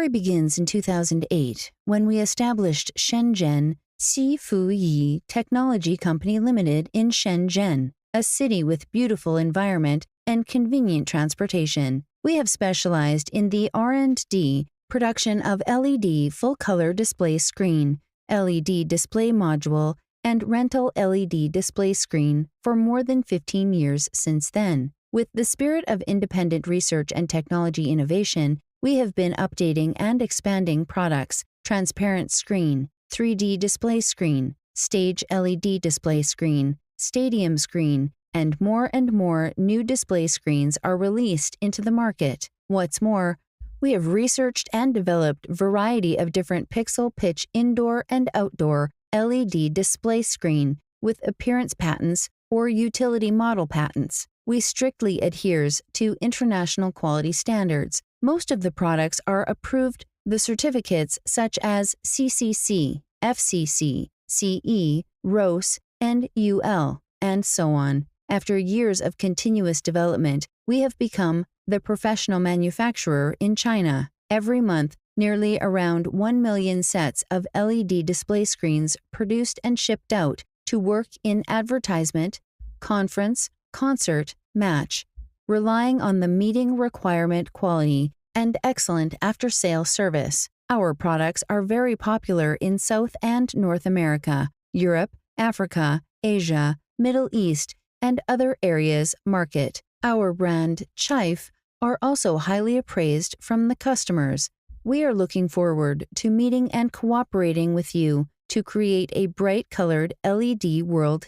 story begins in 2008 when we established Shenzhen CHIFUYI Technology Company Limited in Shenzhen, a city with beautiful environment and convenient transportation. We have specialized in the R&D production of LED full-color display screen, LED display module, and rental LED display screen for more than 15 years since then. With the spirit of independent research and technology innovation, we have been updating and expanding products, transparent screen, 3D display screen, stage LED display screen, stadium screen, and more new display screens are released into the market. What's more, we have researched and developed a variety of different pixel pitch indoor and outdoor LED display screen with appearance patents or utility model patents. We strictly adheres to international quality standards. Most of the products are approved the certificates such as CCC, FCC, CE, ROS, and UL, and so on. After years of continuous development, we have become the professional manufacturer in China. Every month, nearly around 1 million sets of LED display screens produced and shipped out to work in advertisement, conference, concert, match, relying on the meeting requirement quality and excellent after-sale service. Our products are very popular in South and North America, Europe, Africa, Asia, Middle East, and other areas market. Our brand, CHIFUYI, are also highly appraised from the customers. We are looking forward to meeting and cooperating with you to create a bright-colored LED world